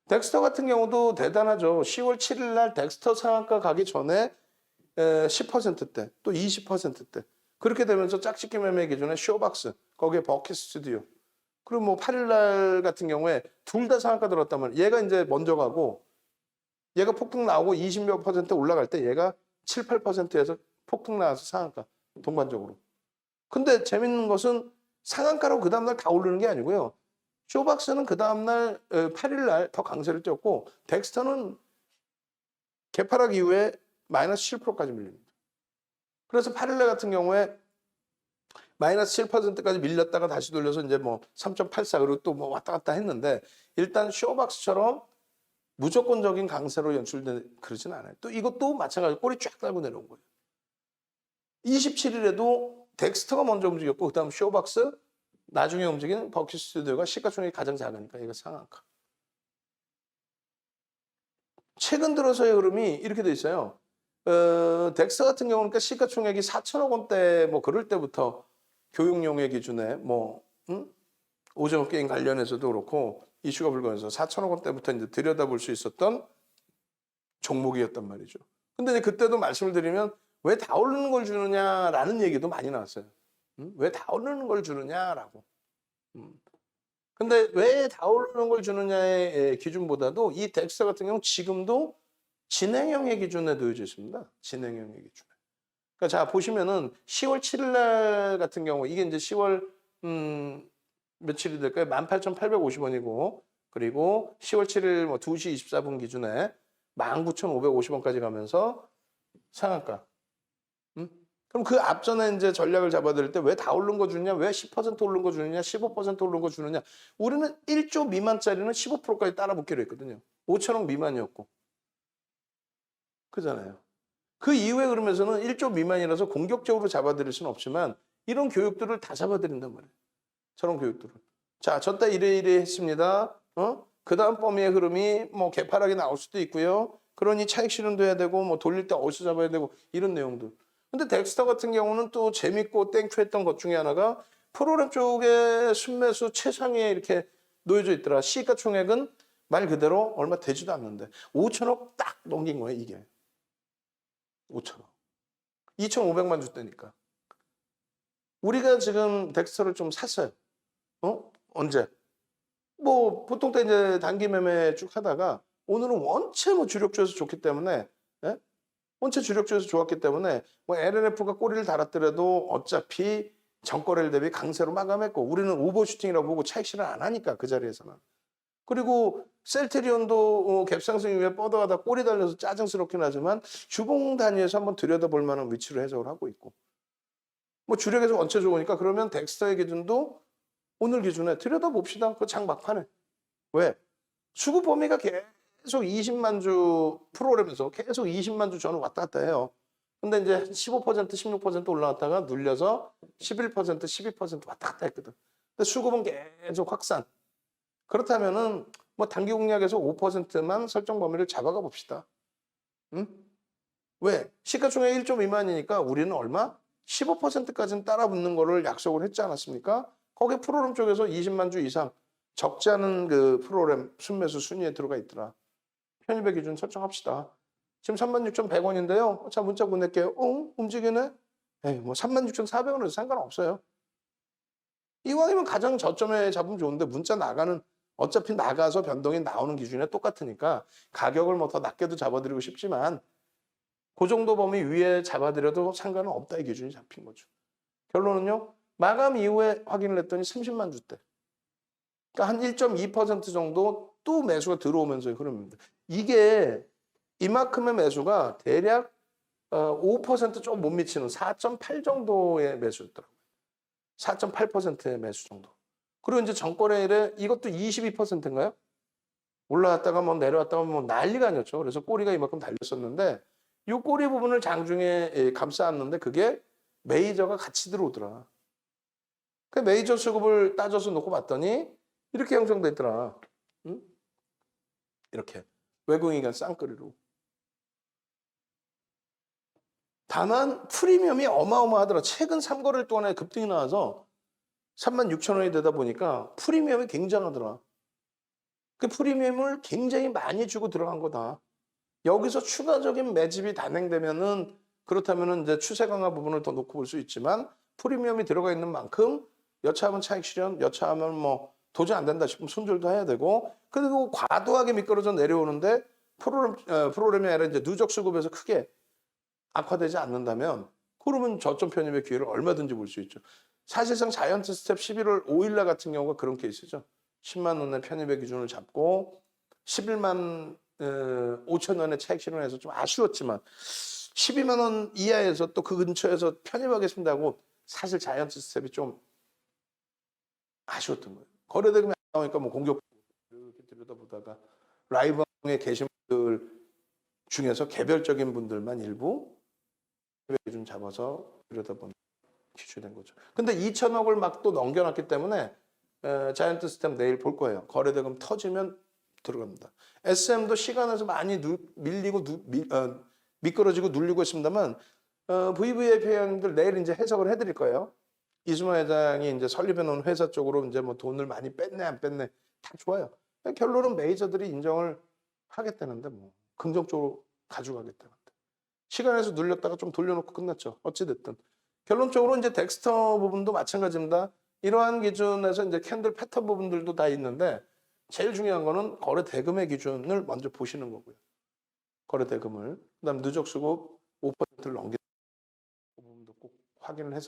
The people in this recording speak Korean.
덱스터 같은 경우도 대단하죠. 10월 7일 날 덱스터 상한가 가기 전에 10%대, 또 20%대. 그렇게 되면서 짝짓기 매매 기준에 쇼박스, 거기에 버킷 스튜디오. 그리고 뭐 8일 날 같은 경우에 둘 다 상한가 들었다면 얘가 이제 먼저 가고 얘가 폭등 나오고 20몇 퍼센트 올라갈 때 얘가 7, 8%에서 폭등 나와서 상한가, 동반적으로. 근데 재밌는 것은 상한가로 그 다음날 다 오르는 게 아니고요. 쇼박스는 그 다음날 8일 날 더 강세를 띄었고 덱스터는 개파락 이후에 마이너스 7%까지 밀립니다. 그래서 8일 날 같은 경우에 마이너스 7%까지 밀렸다가 다시 돌려서 이제 뭐 3.84 그리고 또 뭐 왔다 갔다 했는데 일단 쇼박스처럼 무조건적인 강세로 연출된 그러진 않아요. 또 이것도 마찬가지로 꼬리 쫙 달고 내려온 거예요. 27일에도 덱스터가 먼저 움직였고 그다음 쇼박스 나중에 움직인 버킷 스튜디오가 시가총액이 가장 작으니까 이거 상한가. 최근 들어서의 흐름이 이렇게 돼 있어요. 덱스터 같은 경우는 그러니까 시가총액이 4천억 원대 뭐 그럴 때부터 교육용의 기준에 뭐 오징어 게임 관련해서도 그렇고 이슈가 불거해서 4천억 원대부터 이제 들여다볼 수 있었던 종목이었단 말이죠. 근데 이제 그때도 말씀을 드리면 왜 다 오르는 걸 주느냐라는 얘기도 많이 나왔어요. 왜 다 오르는 걸 주느냐라고. 근데 왜 다 오르는 걸 주느냐의 기준보다도 이 덱스터 같은 경우 지금도 진행형의 기준에 놓여져 있습니다. 진행형의 기준에. 그러니까 자 보시면은 10월 7일 날 같은 경우 이게 이제 10월 며칠이 될까요? 18,850원이고 그리고 10월 7일 뭐 2시 24분 기준에 19,550원까지 가면서 상한가. 그럼 그 앞전에 이제 전략을 잡아드릴 때 왜 다 오른 거 주느냐? 왜 10% 오른 거 주느냐? 15% 오른 거 주느냐? 우리는 1조 미만짜리는 15%까지 따라 붙기로 했거든요. 5천억 미만이었고. 그잖아요. 그 이후에 그러면서는 1조 미만이라서 공격적으로 잡아드릴 수는 없지만 이런 교육들을 다 잡아드린단 말이에요. 저런 교육들을. 자, 저때 이래 했습니다. 그 다음 범위의 흐름이 뭐 개파락이 나올 수도 있고요. 그러니 차익 실현도 해야 되고 뭐 돌릴 때 어디서 잡아야 되고 이런 내용들. 근데 덱스터 같은 경우는 또 재밌고 땡큐했던 것 중에 하나가 프로그램 쪽에 순매수 최상위에 이렇게 놓여져 있더라. 시가총액은 말 그대로 얼마 되지도 않는데 5천억 딱 넘긴 거예요, 이게. 5천억. 2,500만 주대니까. 우리가 지금 덱스터를 좀 샀어요. 언제? 뭐 보통 때 이제 단기 매매 쭉 하다가 오늘은 원체 뭐 주력주에서 좋기 때문에 예? 원체 주력주에서 좋았기 때문에 뭐 LNF가 꼬리를 달았더라도 어차피 전거래일 대비 강세로 마감했고 우리는 오버슈팅이라고 보고 차익 실현 안 하니까 그 자리에서는. 그리고 셀트리온도 갭상승 이후에 뻗어가다 꼬리 달려서 짜증스럽긴 하지만 주봉 단위에서 한번 들여다볼 만한 위치로 해석을 하고 있고 뭐 주력에서 원체 좋으니까 그러면 덱스터의 기준도 오늘 기준에 들여다봅시다. 그 장 막판에. 왜? 수급 범위가 계속 20만 주 프로그램에서 계속 20만 주 저는 왔다 갔다 해요. 근데 이제 15%, 16% 올라갔다가 눌려서 11%, 12% 왔다 갔다 했거든. 근데 수급은 계속 확산. 그렇다면은 뭐 단기 공략에서 5%만 설정 범위를 잡아가 봅시다. 응? 왜? 시가총액 1조 미만이니까 우리는 얼마? 15%까지는 따라 붙는 거를 약속을 했지 않았습니까? 거기 프로그램 쪽에서 20만 주 이상 적지 않은 그 프로그램 순매수 순위에 들어가 있더라. 편입의 기준 설정합시다. 지금 36,100원인데요. 자, 문자 보낼게요. 움직이네? 에이, 뭐 36,400원에도 상관없어요. 이왕이면 가장 저점에 잡으면 좋은데 문자 나가는 어차피 나가서 변동이 나오는 기준에 똑같으니까 가격을 뭐 더 낮게도 잡아드리고 싶지만 그 정도 범위 위에 잡아드려도 상관은 없다 이 기준이 잡힌 거죠. 결론은요. 마감 이후에 확인을 했더니 30만 주대. 그러니까 한 1.2% 정도 또 매수가 들어오면서의 흐름입니다. 이게 이만큼의 매수가 대략 5% 좀 못 미치는 4.8 정도의 매수였더라고요. 4.8%의 매수 정도. 그리고 이제 전거래일에 이것도 22%인가요? 올라왔다가 뭐 내려왔다가 뭐 난리가 아니었죠. 그래서 꼬리가 이만큼 달렸었는데 이 꼬리 부분을 장중에 감싸왔는데 그게 메이저가 같이 들어오더라. 그 메이저 수급을 따져서 놓고 봤더니 이렇게 형성돼 있더라. 응? 이렇게 외국인간 쌍끌이로. 다만 프리미엄이 어마어마하더라. 최근 3거래일 동안에 급등이 나와서 36,000원이 되다 보니까 프리미엄이 굉장하더라. 그 프리미엄을 굉장히 많이 주고 들어간 거다. 여기서 추가적인 매집이 단행되면은 그렇다면은 이제 추세 강화 부분을 더 놓고 볼 수 있지만 프리미엄이 들어가 있는 만큼 여차하면 차익 실현, 여차하면 뭐 도저히 안 된다 싶으면 손절도 해야 되고 그리고 과도하게 미끄러져 내려오는데 프로그램이 아니라 이제 누적 수급에서 크게 악화되지 않는다면 그러면 저점 편입의 기회를 얼마든지 볼 수 있죠. 사실상 자이언트 스텝 11월 5일 날 같은 경우가 그런 케이스죠. 10만 원의 편입의 기준을 잡고 11만 5천 원의 차익 실현해서 좀 아쉬웠지만 12만 원 이하에서 또 그 근처에서 편입하겠습니다 하고 사실 자이언트 스텝이 좀 아쉬웠던 거예요. 거래대금이 안 나오니까 뭐 공격 이렇게 들여다보다가 라이브에 계신 분들 중에서 개별적인 분들만 일부 기준 잡아서 들여다보는 기준이 된 거죠. 근데 2천억을 막 또 넘겨놨기 때문에 자이언트 스텝 내일 볼 거예요. 거래대금 터지면 들어갑니다. SM도 시간에서 많이 밀리고 미끄러지고 눌리고 있습니다만 VVIP 회원님들 내일 이제 해석을 해드릴 거예요. 이수만 회장이 이제 설립해 놓은 회사 쪽으로 이제 뭐 돈을 많이 뺐네 안 뺐네 다 좋아요. 결론은 메이저들이 인정을 하겠다는데 뭐 긍정적으로 가져가겠다는데 시간에서 눌렸다가 좀 돌려놓고 끝났죠. 어찌 됐든 결론적으로 이제 덱스터 부분도 마찬가지입니다. 이러한 기준에서 이제 캔들 패턴 부분들도 다 있는데 제일 중요한 거는 거래 대금의 기준을 먼저 보시는 거고요. 거래 대금을 그다음 누적 수급 5%를 넘기는 부분도 꼭 확인을 해서